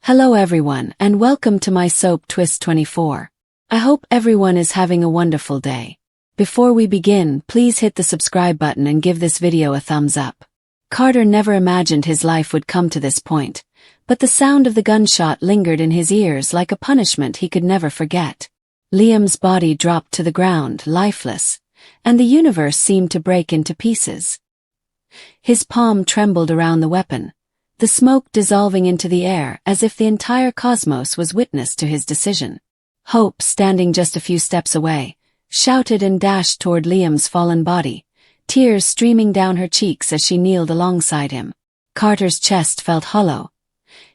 Hello everyone and welcome to my soap Twist 24. I hope everyone is having a wonderful day. Before we begin, please hit the subscribe button and give this video a thumbs up. Carter never imagined his life would come to this point, but the sound of the gunshot lingered in his ears like a punishment he could never forget. Liam's body dropped to the ground, lifeless, and the universe seemed to break into pieces. His palm trembled around the weapon, the smoke dissolving into the air as if the entire cosmos was witness to his decision. Hope, standing just a few steps away, shouted and dashed toward Liam's fallen body, tears streaming down her cheeks as she kneeled alongside him. Carter's chest felt hollow,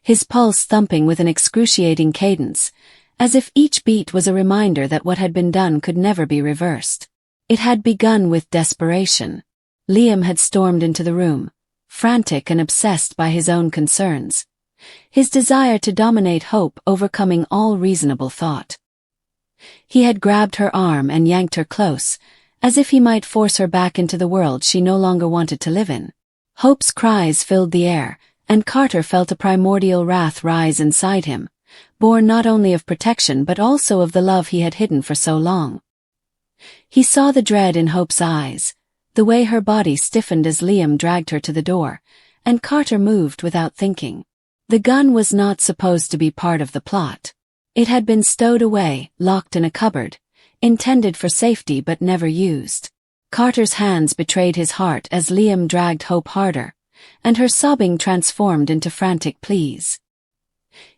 his pulse thumping with an excruciating cadence, as if each beat was a reminder that what had been done could never be reversed. It had begun with desperation. Liam had stormed into the room, frantic and obsessed by his own concerns, his desire to dominate Hope overcoming all reasonable thought. He had grabbed her arm and yanked her close, as if he might force her back into the world she no longer wanted to live in. Hope's cries filled the air, and Carter felt a primordial wrath rise inside him, born not only of protection but also of the love he had hidden for so long. He saw the dread in Hope's eyes, the way her body stiffened as Liam dragged her to the door, and Carter moved without thinking. The gun was not supposed to be part of the plot. It had been stowed away, locked in a cupboard, intended for safety but never used. Carter's hands betrayed his heart as Liam dragged Hope harder, and her sobbing transformed into frantic pleas.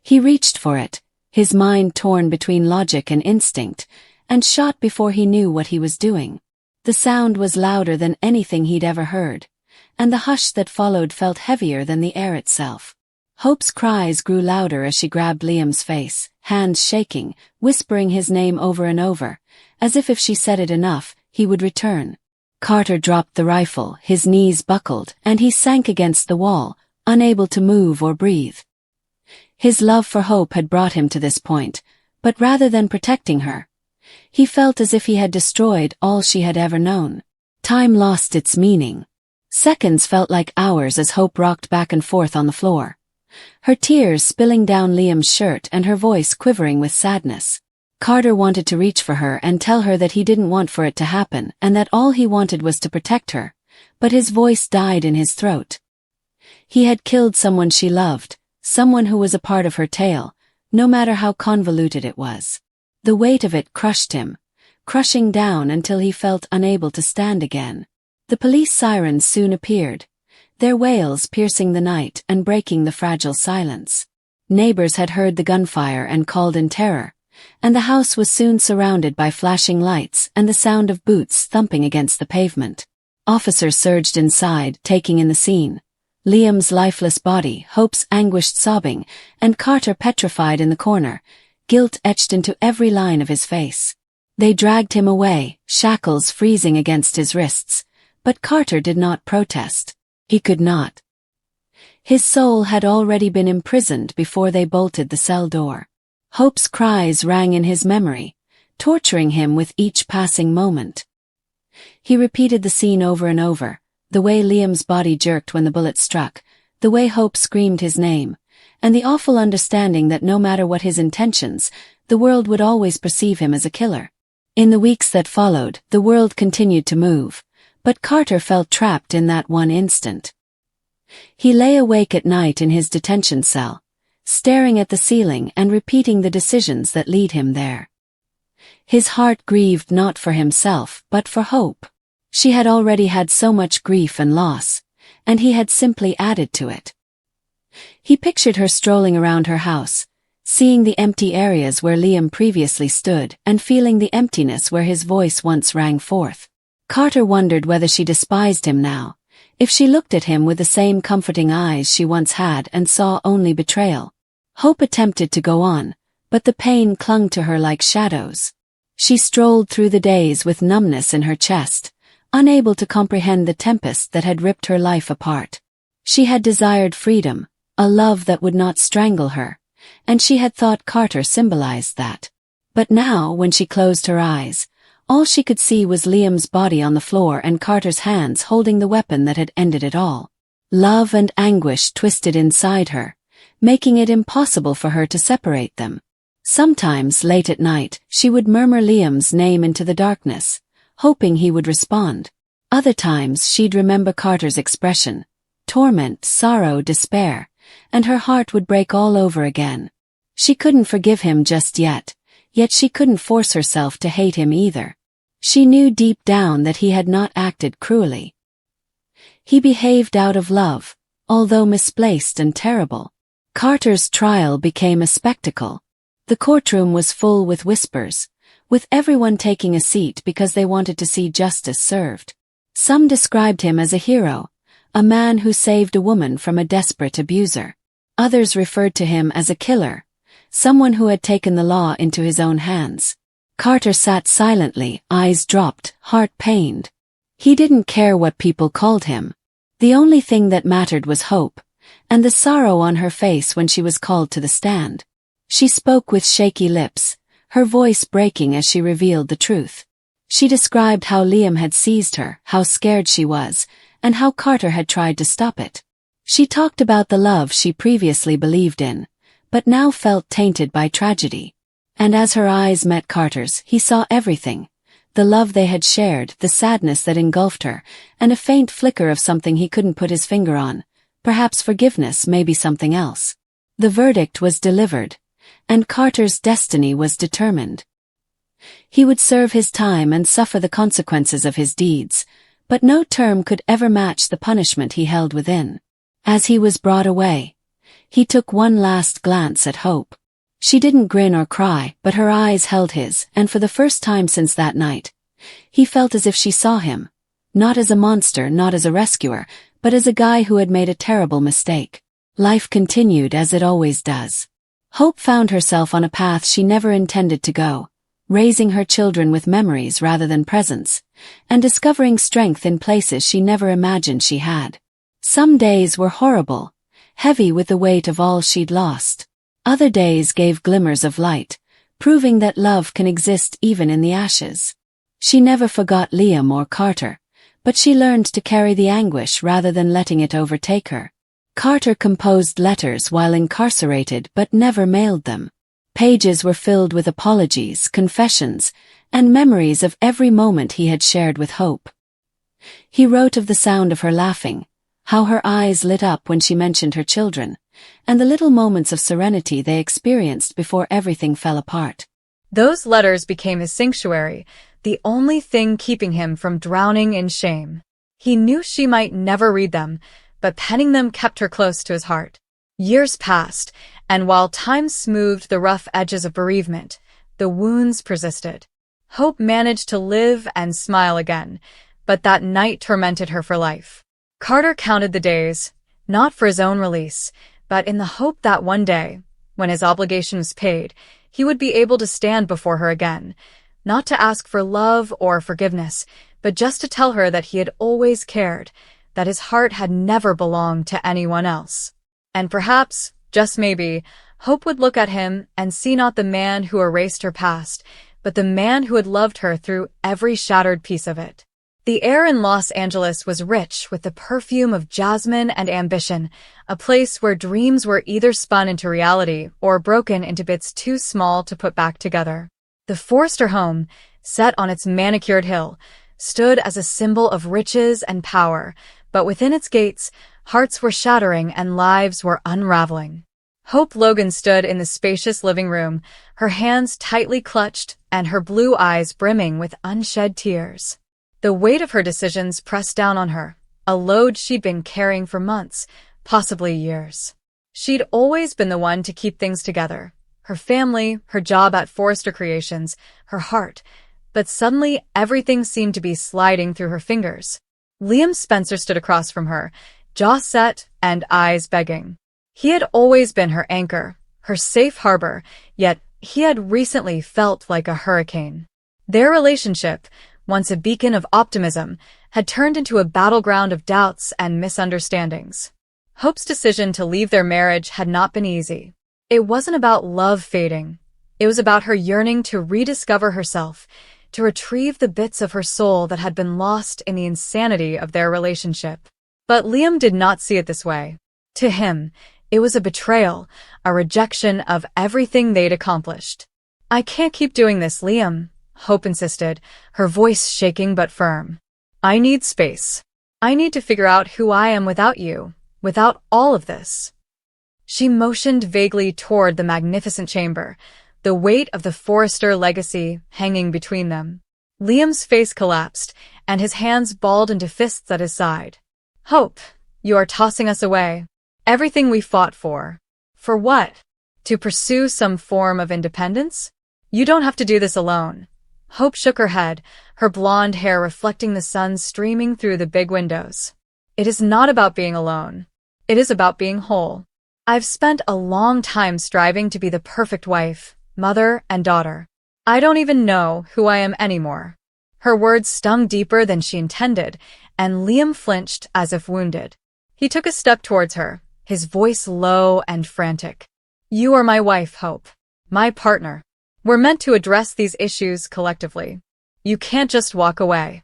He reached for it, his mind torn between logic and instinct, and shot before he knew what he was doing. The sound was louder than anything he'd ever heard, and the hush that followed felt heavier than the air itself. Hope's cries grew louder as she grabbed Liam's face, hands shaking, whispering his name over and over, as if she said it enough, he would return. Carter dropped the rifle, his knees buckled, and he sank against the wall, unable to move or breathe. His love for Hope had brought him to this point, but rather than protecting her, he felt as if he had destroyed all she had ever known. Time lost its meaning. Seconds felt like hours as Hope rocked back and forth on the floor, her tears spilling down Liam's shirt and her voice quivering with sadness. Carter wanted to reach for her and tell her that he didn't want for it to happen and that all he wanted was to protect her, but his voice died in his throat. He had killed someone she loved, someone who was a part of her tale, no matter how convoluted it was. The weight of it crushed him, crushing down until he felt unable to stand again. The police sirens soon appeared, their wails piercing the night and breaking the fragile silence. Neighbors had heard the gunfire and called in terror, and the house was soon surrounded by flashing lights and the sound of boots thumping against the pavement. Officers surged inside, taking in the scene. Liam's lifeless body, Hope's anguished sobbing, and Carter petrified in the corner, guilt etched into every line of his face. They dragged him away, shackles freezing against his wrists, but Carter did not protest. He could not. His soul had already been imprisoned before they bolted the cell door. Hope's cries rang in his memory, torturing him with each passing moment. He repeated the scene over and over, the way Liam's body jerked when the bullet struck, the way Hope screamed his name, and the awful understanding that no matter what his intentions, the world would always perceive him as a killer. In the weeks that followed, the world continued to move, but Carter felt trapped in that one instant. He lay awake at night in his detention cell, staring at the ceiling and repeating the decisions that lead him there. His heart grieved not for himself but for Hope. She had already had so much grief and loss, and he had simply added to it. He pictured her strolling around her house, seeing the empty areas where Liam previously stood and feeling the emptiness where his voice once rang forth. Carter wondered whether she despised him now, if she looked at him with the same comforting eyes she once had and saw only betrayal. Hope attempted to go on, but the pain clung to her like shadows. She strolled through the days with numbness in her chest, unable to comprehend the tempest that had ripped her life apart. She had desired freedom, a love that would not strangle her, and she had thought Carter symbolized that. But now, when she closed her eyes, all she could see was Liam's body on the floor and Carter's hands holding the weapon that had ended it all. Love and anguish twisted inside her, making it impossible for her to separate them. Sometimes, late at night, she would murmur Liam's name into the darkness, hoping he would respond. Other times she'd remember Carter's expression, torment, sorrow, despair, and her heart would break all over again. She couldn't forgive him just yet she couldn't force herself to hate him either. She knew deep down that he had not acted cruelly. He behaved out of love, although misplaced and terrible. Carter's trial became a spectacle. The courtroom was full with whispers, with everyone taking a seat because they wanted to see justice served. Some described him as a hero, a man who saved a woman from a desperate abuser. Others referred to him as a killer, someone who had taken the law into his own hands. Carter sat silently, eyes dropped, heart pained. He didn't care what people called him. The only thing that mattered was hope, and the sorrow on her face when she was called to the stand. She spoke with shaky lips, her voice breaking as she revealed the truth. She described how Liam had seized her, how scared she was, and how Carter had tried to stop it. She talked about the love she previously believed in, but now felt tainted by tragedy. And as her eyes met Carter's, he saw everything. The love they had shared, the sadness that engulfed her, and a faint flicker of something he couldn't put his finger on. Perhaps forgiveness, maybe something else. The verdict was delivered, and Carter's destiny was determined. He would serve his time and suffer the consequences of his deeds, but no term could ever match the punishment he held within. As he was brought away, he took one last glance at Hope. She didn't grin or cry, but her eyes held his, and for the first time since that night, he felt as if she saw him, not as a monster, not as a rescuer, but as a guy who had made a terrible mistake. Life continued as it always does. Hope found herself on a path she never intended to go, raising her children with memories rather than presents, and discovering strength in places she never imagined she had. Some days were horrible, heavy with the weight of all she'd lost. Other days gave glimmers of light, proving that love can exist even in the ashes. She never forgot Liam or Carter, but she learned to carry the anguish rather than letting it overtake her. Carter composed letters while incarcerated but never mailed them. Pages were filled with apologies, confessions, and memories of every moment he had shared with Hope. He wrote of the sound of her laughing, how her eyes lit up when she mentioned her children, and the little moments of serenity they experienced before everything fell apart. Those letters became his sanctuary, the only thing keeping him from drowning in shame. He knew she might never read them, but penning them kept her close to his heart. Years passed, and while time smoothed the rough edges of bereavement, the wounds persisted. Hope managed to live and smile again, but that night tormented her for life. Carter counted the days, not for his own release, but in the hope that one day, when his obligation was paid, he would be able to stand before her again, not to ask for love or forgiveness, but just to tell her that he had always cared, that his heart had never belonged to anyone else. And perhaps, just maybe, Hope would look at him and see not the man who erased her past, but the man who had loved her through every shattered piece of it. The air in Los Angeles was rich with the perfume of jasmine and ambition, a place where dreams were either spun into reality or broken into bits too small to put back together. The Forrester home, set on its manicured hill, stood as a symbol of riches and power, but within its gates, hearts were shattering and lives were unraveling. Hope Logan stood in the spacious living room, her hands tightly clutched and her blue eyes brimming with unshed tears. The weight of her decisions pressed down on her, a load she'd been carrying for months, possibly years. She'd always been the one to keep things together. Her family, her job at Forrester Creations, her heart. But suddenly, everything seemed to be sliding through her fingers. Liam Spencer stood across from her, jaw set and eyes begging. He had always been her anchor, her safe harbor, yet he had recently felt like a hurricane. Their relationship, once a beacon of optimism, had turned into a battleground of doubts and misunderstandings. Hope's decision to leave their marriage had not been easy. It wasn't about love fading. It was about her yearning to rediscover herself, to retrieve the bits of her soul that had been lost in the insanity of their relationship. But Liam did not see it this way. To him, It was a betrayal, a rejection of everything they'd accomplished. "I can't keep doing this, Liam," Hope insisted, her voice shaking but firm. "I need space. I need to figure out who I am without you, without all of this." She motioned vaguely toward the magnificent chamber, the weight of the Forrester legacy hanging between them. Liam's face collapsed, and his hands balled into fists at his side. "Hope, you are tossing us away. Everything we fought for. For what? To pursue some form of independence? You don't have to do this alone." Hope shook her head, her blonde hair reflecting the sun streaming through the big windows. "It is not about being alone. It is about being whole. I've spent a long time striving to be the perfect wife, mother, and daughter. I don't even know who I am anymore." Her words stung deeper than she intended, and Liam flinched as if wounded. He took a step towards her, his voice low and frantic. "You are my wife, Hope. My partner. We're meant to address these issues collectively. You can't just walk away."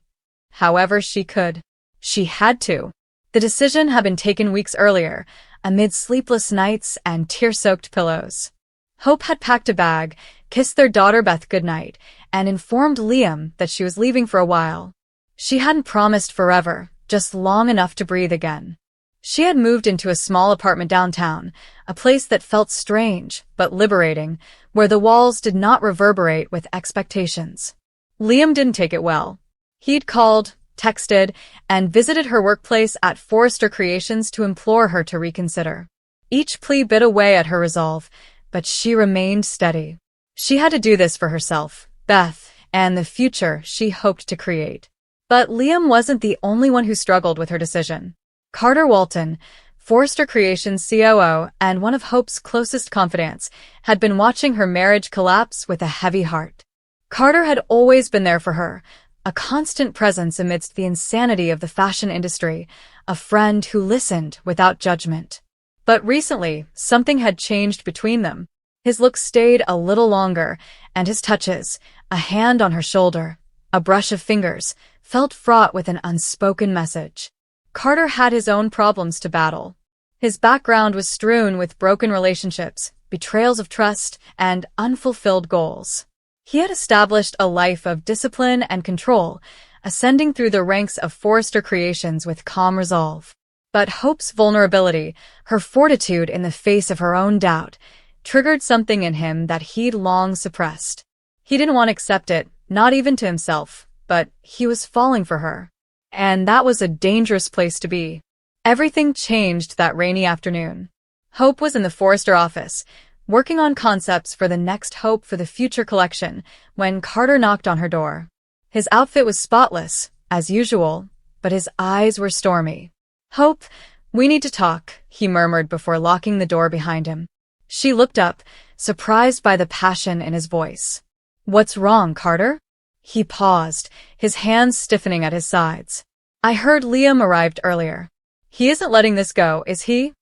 However, she could. She had to. The decision had been taken weeks earlier, amid sleepless nights and tear-soaked pillows. Hope had packed a bag, kissed their daughter Beth goodnight, and informed Liam that she was leaving for a while. She hadn't promised forever, just long enough to breathe again. She had moved into a small apartment downtown, a place that felt strange but liberating, where the walls did not reverberate with expectations. Liam didn't take it well. He'd called, texted, and visited her workplace at Forrester Creations to implore her to reconsider. Each plea bit away at her resolve, but she remained steady. She had to do this for herself, Beth, and the future she hoped to create. But Liam wasn't the only one who struggled with her decision. Carter Walton, Forrester Creations COO and one of Hope's closest confidants, had been watching her marriage collapse with a heavy heart. Carter had always been there for her, a constant presence amidst the insanity of the fashion industry, a friend who listened without judgment. But recently, something had changed between them. His look stayed a little longer, and his touches, a hand on her shoulder, a brush of fingers, felt fraught with an unspoken message. Carter had his own problems to battle. His background was strewn with broken relationships, betrayals of trust, and unfulfilled goals. He had established a life of discipline and control, ascending through the ranks of Forrester Creations with calm resolve. But Hope's vulnerability, her fortitude in the face of her own doubt, triggered something in him that he'd long suppressed. He didn't want to accept it, not even to himself, but he was falling for her. And that was a dangerous place to be. Everything changed that rainy afternoon. Hope was in the Forrester office, working on concepts for the next Hope for the Future collection, when Carter knocked on her door. His outfit was spotless, as usual, but his eyes were stormy. "Hope, we need to talk," he murmured before locking the door behind him. She looked up, surprised by the passion in his voice. "What's wrong, Carter?" He paused, his hands stiffening at his sides. "I heard Liam arrived earlier. He isn't letting this go, is he?"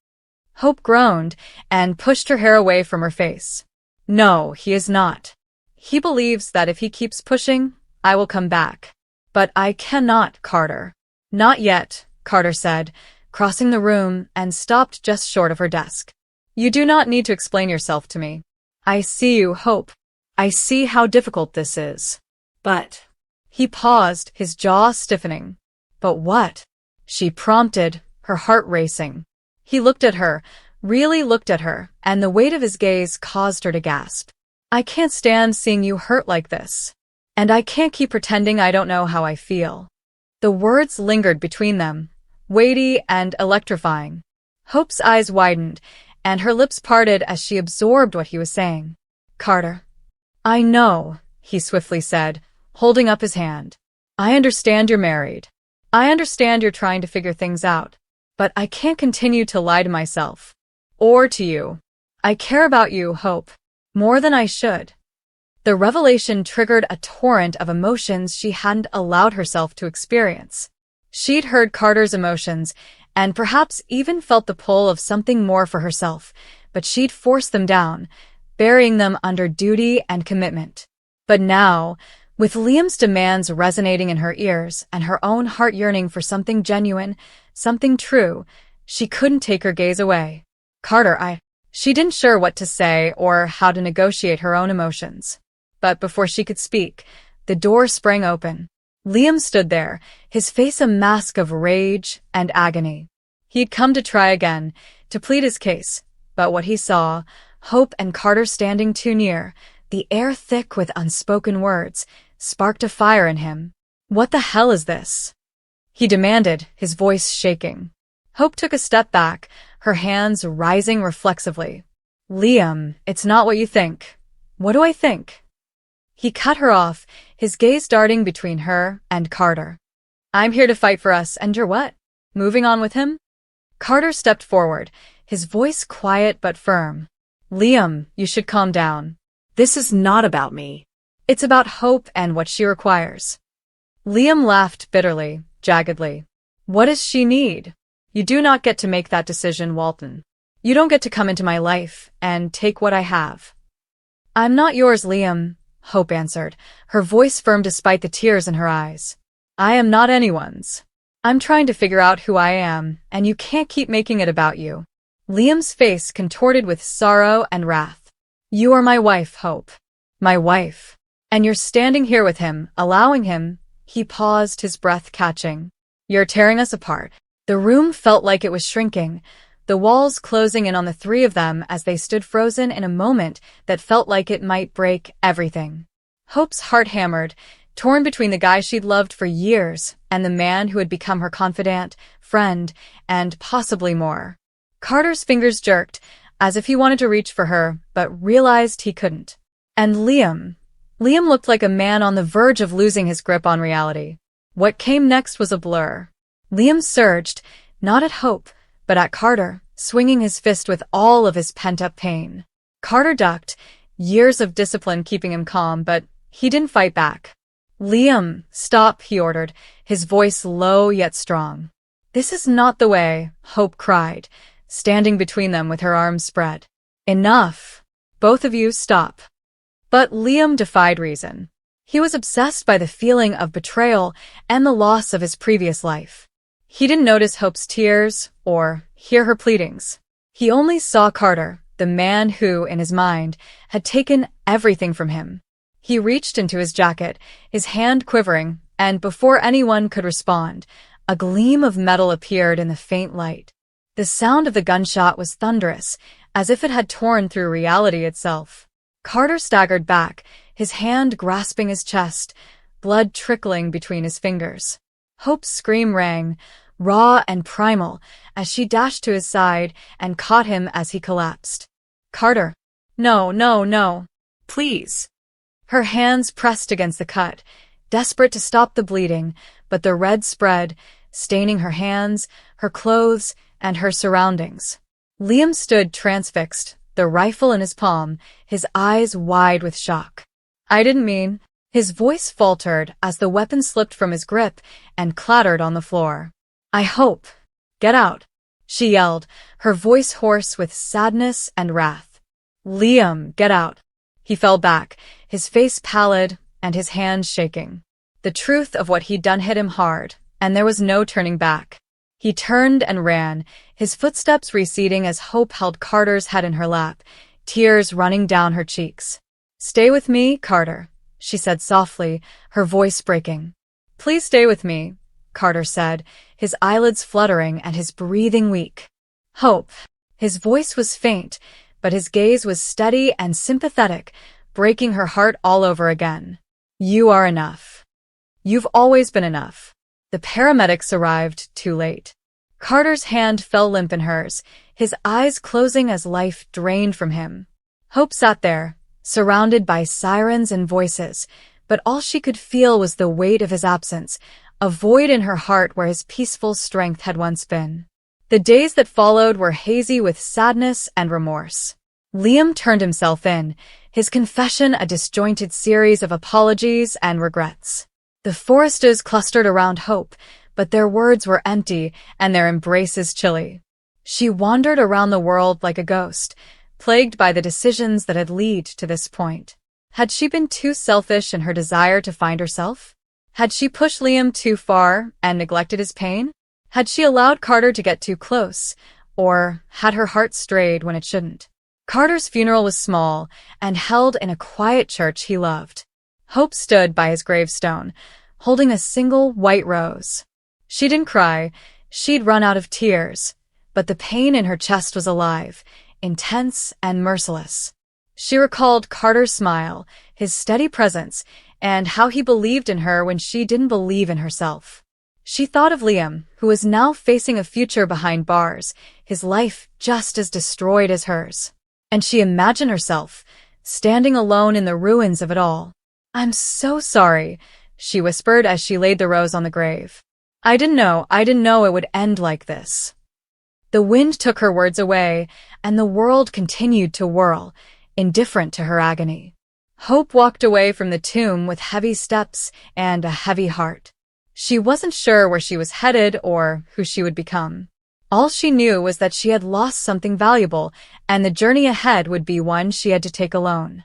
Hope groaned and pushed her hair away from her face. "No, he is not. He believes that if he keeps pushing, I will come back. But I cannot, Carter." "Not yet," Carter said, crossing the room and stopped just short of her desk. "You do not need to explain yourself to me. I see you, Hope. I see how difficult this is. But—" He paused, his jaw stiffening. "But what?" she prompted, her heart racing. He looked at her, really looked at her, and the weight of his gaze caused her to gasp. "I can't stand seeing you hurt like this. And I can't keep pretending I don't know how I feel." The words lingered between them, weighty and electrifying. Hope's eyes widened, and her lips parted as she absorbed what he was saying. "Carter." "I know," he swiftly said, holding up his hand. "I understand you're married. I understand you're trying to figure things out. But I can't continue to lie to myself. Or to you. I care about you, Hope. More than I should." The revelation triggered a torrent of emotions she hadn't allowed herself to experience. She'd heard Carter's emotions, and perhaps even felt the pull of something more for herself, but she'd forced them down, burying them under duty and commitment. But now, with Liam's demands resonating in her ears and her own heart yearning for something genuine, something true, she couldn't take her gaze away. Carter. She didn't sure what to say or how to negotiate her own emotions. But before she could speak, the door sprang open. Liam stood there, his face a mask of rage and agony. He'd come to try again, to plead his case, but what he saw, Hope and Carter standing too near, the air thick with unspoken words, sparked a fire in him. "What the hell is this?" he demanded, his voice shaking. Hope took a step back, her hands rising reflexively. "Liam, it's not what you think." "What do I think?" He cut her off, his gaze darting between her and Carter. "I'm here to fight for us, and you're what? Moving on with him?" Carter stepped forward, his voice quiet but firm. "Liam, you should calm down. This is not about me. It's about Hope and what she requires." Liam laughed bitterly, jaggedly. "What does she need? You do not get to make that decision, Walton. You don't get to come into my life and take what I have." "I'm not yours, Liam," Hope answered, her voice firm despite the tears in her eyes. "I am not anyone's. I'm trying to figure out who I am, and you can't keep making it about you." Liam's face contorted with sorrow and wrath. "You are my wife, Hope. My wife. And you're standing here with him, allowing him—" He paused, his breath catching. "You're tearing us apart." The room felt like it was shrinking, the walls closing in on the three of them as they stood frozen in a moment that felt like it might break everything. Hope's heart hammered, torn between the guy she'd loved for years and the man who had become her confidant, friend, and possibly more. Carter's fingers jerked, as if he wanted to reach for her, but realized he couldn't. And Liam looked like a man on the verge of losing his grip on reality. What came next was a blur. Liam surged, not at Hope, but at Carter, swinging his fist with all of his pent-up pain. Carter ducked, years of discipline keeping him calm, but he didn't fight back. "Liam, stop," he ordered, his voice low yet strong. "This is not the way," Hope cried, standing between them with her arms spread. "Enough. Both of you stop." But Liam defied reason. He was obsessed by the feeling of betrayal and the loss of his previous life. He didn't notice Hope's tears or hear her pleadings. He only saw Carter, the man who, in his mind, had taken everything from him. He reached into his jacket, his hand quivering, and before anyone could respond, a gleam of metal appeared in the faint light. The sound of the gunshot was thunderous, as if it had torn through reality itself. Carter staggered back, his hand grasping his chest, blood trickling between his fingers. Hope's scream rang, raw and primal, as she dashed to his side and caught him as he collapsed. "Carter. No, no, no. Please." Her hands pressed against the cut, desperate to stop the bleeding, but the red spread, staining her hands, her clothes, and her surroundings. Liam stood transfixed, the rifle in his palm, his eyes wide with shock. "I didn't mean—" His voice faltered as the weapon slipped from his grip and clattered on the floor. "I hope. Get out," she yelled, her voice hoarse with sadness and wrath. "Liam, get out." He fell back, his face pallid and his hands shaking. The truth of what he'd done hit him hard, and there was no turning back. He turned and ran, his footsteps receding as Hope held Carter's head in her lap, tears running down her cheeks. "Stay with me, Carter," she said softly, her voice breaking. "Please stay with me," Carter said, his eyelids fluttering and his breathing weak. "Hope." His voice was faint, but his gaze was steady and sympathetic, breaking her heart all over again. "You are enough. You've always been enough." The paramedics arrived too late. Carter's hand fell limp in hers, his eyes closing as life drained from him. Hope sat there, surrounded by sirens and voices, but all she could feel was the weight of his absence, a void in her heart where his peaceful strength had once been. The days that followed were hazy with sadness and remorse. Liam turned himself in, his confession a disjointed series of apologies and regrets. The Forresters clustered around Hope, but their words were empty and their embraces chilly. She wandered around the world like a ghost, plagued by the decisions that had led to this point. Had she been too selfish in her desire to find herself? Had she pushed Liam too far and neglected his pain? Had she allowed Carter to get too close? or had her heart strayed when it shouldn't. Carter's funeral was small and held in a quiet church he loved. Hope stood by his gravestone, holding a single white rose. She didn't cry, she'd run out of tears, but the pain in her chest was alive, intense and merciless. She recalled Carter's smile, his steady presence, and how he believed in her when she didn't believe in herself. She thought of Liam, who was now facing a future behind bars, his life just as destroyed as hers. And she imagined herself, standing alone in the ruins of it all. "I'm so sorry," she whispered as she laid the rose on the grave. I didn't know it would end like this." The wind took her words away, and the world continued to whirl, indifferent to her agony. Hope walked away from the tomb with heavy steps and a heavy heart. She wasn't sure where she was headed or who she would become. All she knew was that she had lost something valuable, and the journey ahead would be one she had to take alone.